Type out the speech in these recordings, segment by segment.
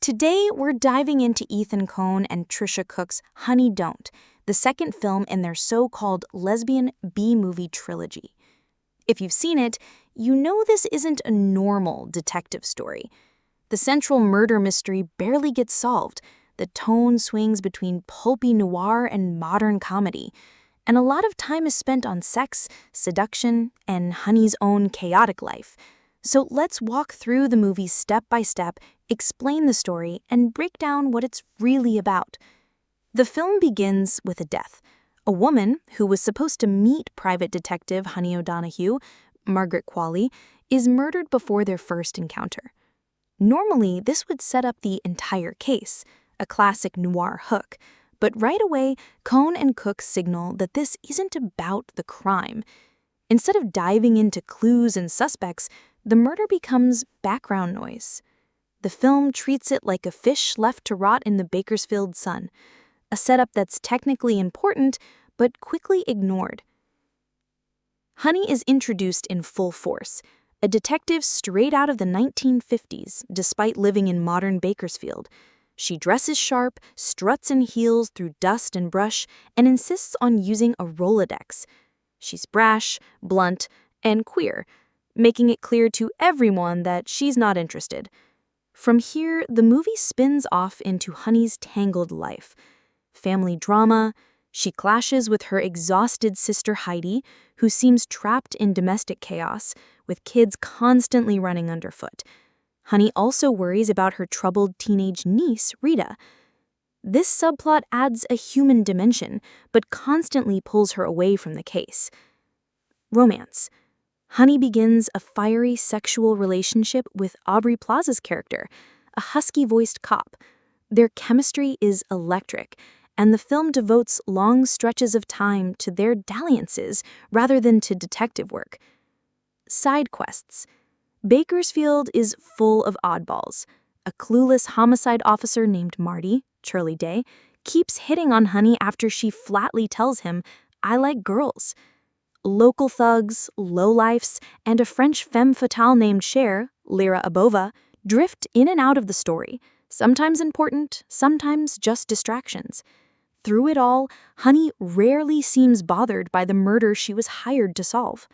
Today, we're diving into Ethan Coen and Tricia Cooke's Honey Don't, the second film in their so-called lesbian B-movie trilogy. If you've seen it, you know this isn't a normal detective story. The central murder mystery barely gets solved. The tone swings between pulpy noir and modern comedy, and a lot of time is spent on sex, seduction, and Honey's own chaotic life. So let's walk through the movie step by step, explain the story, and break down what it's really about. The film begins with a death. A woman who was supposed to meet private detective Honey O'Donoghue, Margaret Qualley, is murdered before their first encounter. Normally, this would set up the entire case, a classic noir hook, but right away, Coen and Cooke signal that this isn't about the crime. Instead of diving into clues and suspects, the murder becomes background noise. The film treats it like a fish left to rot in the Bakersfield sun, a setup that's technically important but quickly ignored. Honey is introduced in full force, a detective straight out of the 1950s, despite living in modern Bakersfield. She dresses sharp, struts in heels through dust and brush, and insists on using a Rolodex. She's brash, blunt, and queer, making it clear to everyone that she's not interested. From here, the movie spins off into Honey's tangled life. Family drama, she clashes with her exhausted sister Heidi, who seems trapped in domestic chaos, with kids constantly running underfoot. Honey also worries about her troubled teenage niece, Rita. This subplot adds a human dimension, but constantly pulls her away from the case. Romance. Honey begins a fiery sexual relationship with Aubrey Plaza's character, a husky-voiced cop. Their chemistry is electric, and the film devotes long stretches of time to their dalliances rather than to detective work. Side quests. Bakersfield is full of oddballs. A clueless homicide officer named Marty, Charlie Day, keeps hitting on Honey after she flatly tells him, "I like girls." Local thugs, lowlifes, and a French femme fatale named Cher, Lyra Abova, drift in and out of the story, sometimes important, sometimes just distractions. Through it all, Honey rarely seems bothered by the murder she was hired to solve.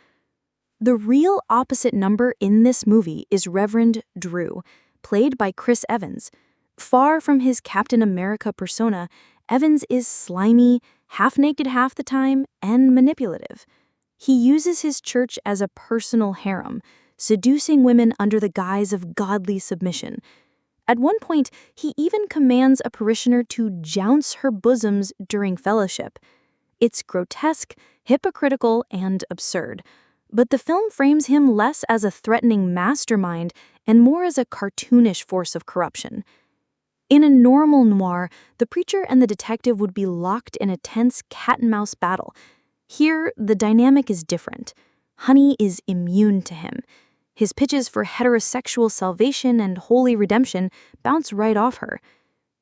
The real opposite number in this movie is Reverend Drew, played by Chris Evans. Far from his Captain America persona, Evans is slimy, half-naked half the time, and manipulative. He uses his church as a personal harem, seducing women under the guise of godly submission. At one point, he even commands a parishioner to jounce her bosoms during fellowship. It's grotesque, hypocritical, and absurd. But the film frames him less as a threatening mastermind and more as a cartoonish force of corruption. In a normal noir, the preacher and the detective would be locked in a tense cat-and-mouse battle. Here, the dynamic is different. Honey is immune to him. His pitches for heterosexual salvation and holy redemption bounce right off her.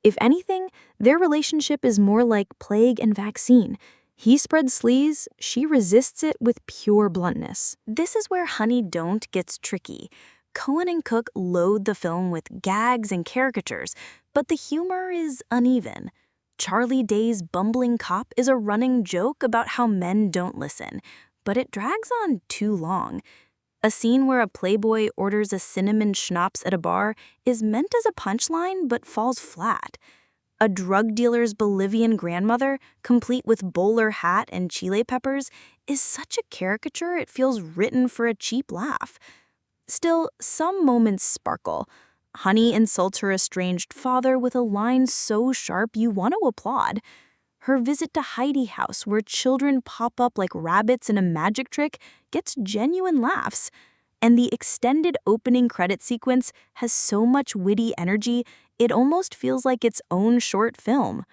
If anything, their relationship is more like plague and vaccine. He spreads sleaze, she resists it with pure bluntness. This is where Honey Don't gets tricky. Coen and Cooke load the film with gags and caricatures, but the humor is uneven. Charlie Day's bumbling cop is a running joke about how men don't listen, but it drags on too long. A scene where a playboy orders a cinnamon schnapps at a bar is meant as a punchline but falls flat. A drug dealer's Bolivian grandmother, complete with bowler hat and chile peppers, is such a caricature it feels written for a cheap laugh. Still, some moments sparkle. Honey insults her estranged father with a line so sharp you want to applaud. Her visit to Heidi House, where children pop up like rabbits in a magic trick, gets genuine laughs. And the extended opening credit sequence has so much witty energy, it almost feels like its own short film.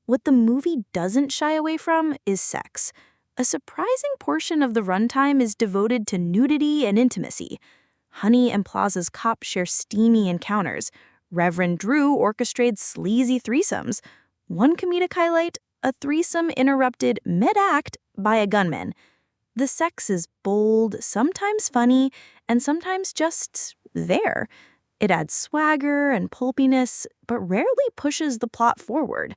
What the movie doesn't shy away from is sex. A surprising portion of the runtime is devoted to nudity and intimacy. Honey and Plaza's cop share steamy encounters. Reverend Drew orchestrates sleazy threesomes. One comedic highlight, a threesome interrupted mid-act by a gunman. The sex is bold, sometimes funny, and sometimes just there. It adds swagger and pulpiness, but rarely pushes the plot forward.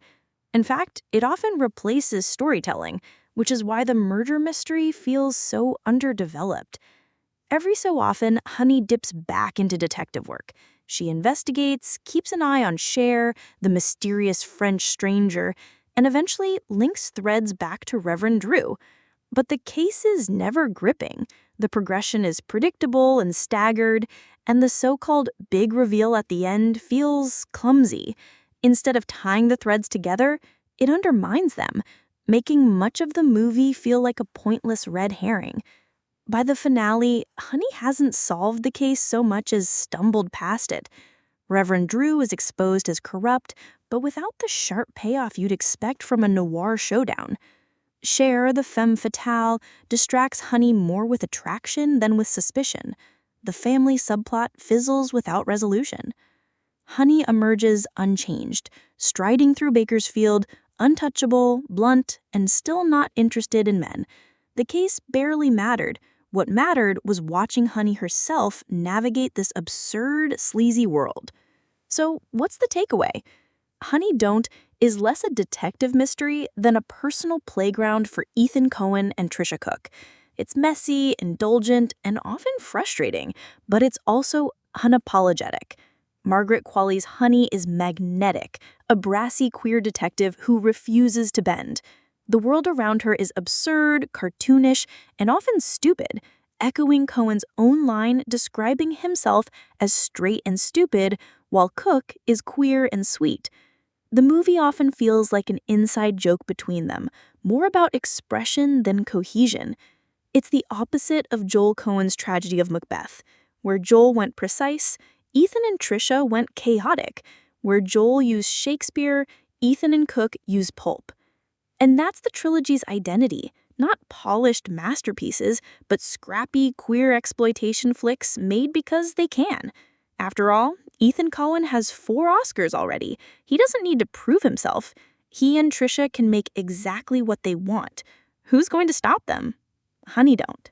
In fact, it often replaces storytelling, which is why the murder mystery feels so underdeveloped. Every so often, Honey dips back into detective work. She investigates, keeps an eye on Cher, the mysterious French stranger, and eventually links threads back to Reverend Drew. But the case is never gripping. The progression is predictable and staggered, and the so-called big reveal at the end feels clumsy. Instead of tying the threads together, it undermines them, making much of the movie feel like a pointless red herring. By the finale, Honey hasn't solved the case so much as stumbled past it. Reverend Drew is exposed as corrupt, but without the sharp payoff you'd expect from a noir showdown. Cher, the femme fatale, distracts Honey more with attraction than with suspicion. The family subplot fizzles without resolution. Honey emerges unchanged, striding through Bakersfield, untouchable, blunt, and still not interested in men. The case barely mattered. What mattered was watching Honey herself navigate this absurd, sleazy world. So, what's the takeaway? Honey Don't is less a detective mystery than a personal playground for Ethan Coen and Tricia Cooke. It's messy, indulgent, and often frustrating, but it's also unapologetic. Margaret Qualley's Honey is magnetic, a brassy queer detective who refuses to bend. The world around her is absurd, cartoonish, and often stupid, echoing Coen's own line describing himself as straight and stupid, while Cooke is queer and sweet. The movie often feels like an inside joke between them, more about expression than cohesion. It's the opposite of Joel Coen's tragedy of Macbeth. Where Joel went precise, Ethan and Tricia went chaotic. Where Joel used Shakespeare, Ethan and Cooke used pulp. And that's the trilogy's identity, not polished masterpieces, but scrappy queer exploitation flicks made because they can. After all, Ethan Coen has 4 Oscars already. He doesn't need to prove himself. He and Tricia can make exactly what they want. Who's going to stop them? Honey don't.